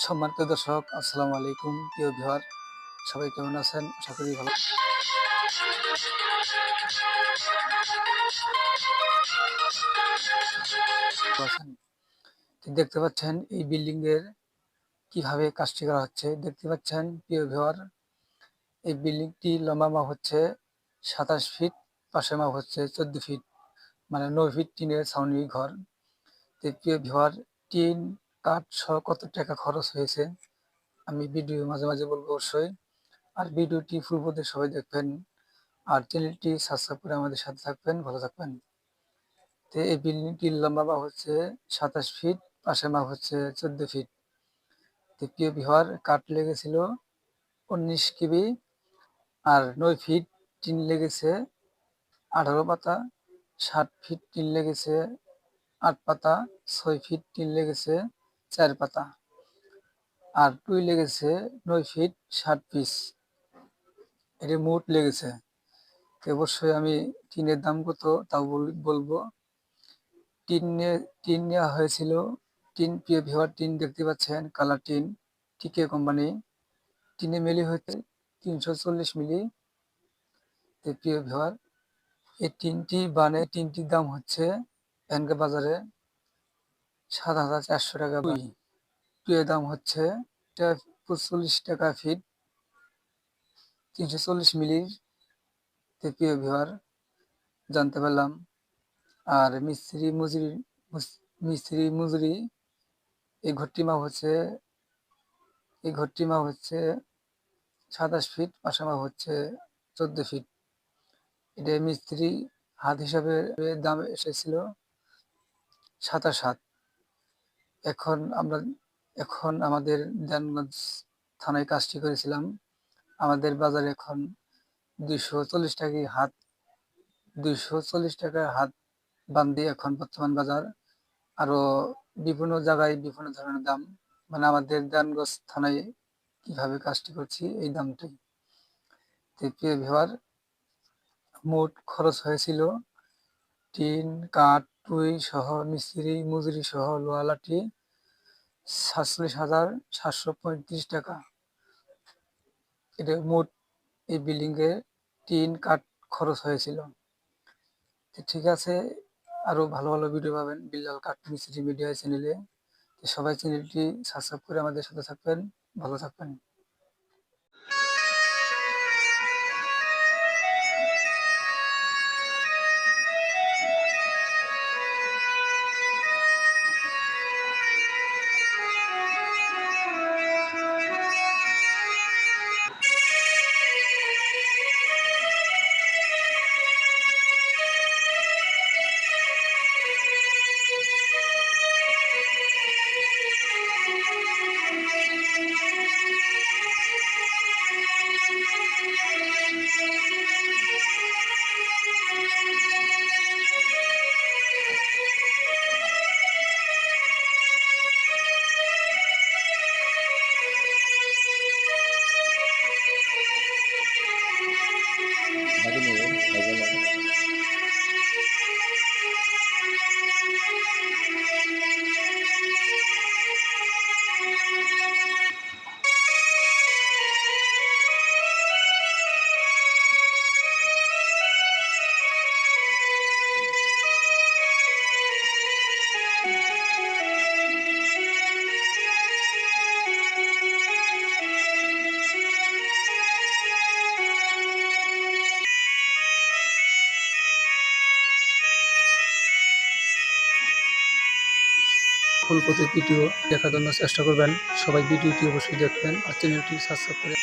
সম্মানিত দর্শক, আসসালামু আলাইকুম। প্রিয় ভিউয়ার, সবাই কেমন আছেন? আশা করি ভালো আছেন। দেখতে পাচ্ছেন এই বিল্ডিং এর কিভাবে কাজটি করা হচ্ছে। দেখতে পাচ্ছেন প্রিয় ভিউয়ার, এই বিল্ডিংটি লম্বা মাপ হচ্ছে 27 ফিট, পাশে মাপ হচ্ছে 14 ফিট, মানে 9 ফিট টিনের ছাউনি ঘর। প্রিয় ভিউয়ার, টিন কাঠ সহ কত টাকা খরচ হয়েছে আমি ভিডিও মাঝে মাঝে বলবো অবশ্যই। আর ভিডিওটি ফুল পর্যন্ত সবাই দেখবেন, আর চ্যানেলটি সাবস্ক্রাইব করে আমাদের সাথে থাকবেন, ভালো থাকবেন। তো এই বিল্ডিংটির লম্বা মাপ হচ্ছে 27 ফিট, পাশে মাপ হচ্ছে 14 ফিট। প্রিয় ভিউয়ার, কাঠ লেগেছিল 19 কেবি, আর 9 ফিট টিন লেগেছে 18 পাতা, 7 ফিট টিন লেগেছে 8 পাতা, 6 ফিট টিন লেগেছে 4 পাতা, আর টুই লেগেছে 9 ফিট 7 পিস। এটি মোট লেগেছে। তো অবশ্যই আমি টিনের দাম কত তাও বলবো। টিন নেওয়া হয়েছিল, প্রিয় ভিউয়ার, টিন দেখতে পাচ্ছেন কালার টিন, টিকে কোম্পানি। টিনে মিলি হচ্ছে 340 মিলি। প্রিয় ভিউয়ার, এই টিনটির দাম হচ্ছে ভ্যানগা বাজারে 7,400 টাকা। টুয়ের দাম হচ্ছে 45 টাকা ফিট, 340 মিলির। প্রিয় ভিউয়ার, জানতে পারলাম। আর মিস্ত্রি মজুরি, এই ঘরটির মাপ হচ্ছে 27 ফিট, পাশে মাপ হচ্ছে 14 ফিট। এটা মিস্ত্রি হাত হিসাবে দাম এসেছিল 27 হাত। এখন আমাদের দেনগঞ্জ থানায় কাজটি করেছিলাম। আমাদের বাজারে এখন 240 টাকার হাত বান্দি এখন বর্তমান বাজার। আরো বিভিন্ন জায়গায় বিভিন্ন ধরনের দাম, মানে আমাদের দেনগঞ্জ থানায় কিভাবে কাজটি করছি এই দামটাই। প্রিয় ভিউয়ার, মোট খরচ হয়েছিল টিন, কাঠ, টুই সহ, মিস্ত্রি মজুরি সহ লোহা লাঠি 47,735 টাকা। এটা মোট এই বিল্ডিং এ টিন কাঠ খরচ হয়েছিল। ঠিক আছে, আরো ভালো ভালো ভিডিও পাবেন বিল্লাল কাঠ মিস্ত্রি মিডিয়া চ্যানেলে। সবাই চ্যানেলটি সাবস্ক্রাইব করে আমাদের সাথে থাকবেন, ভালো থাকবেন। ফুল প্রতি ভিডিও দেখার জন্য চেষ্টা করবেন। সবাই ভিডিওটি অবশ্যই দেখবেন আর চ্যানেলটি সাবস্ক্রাইব করে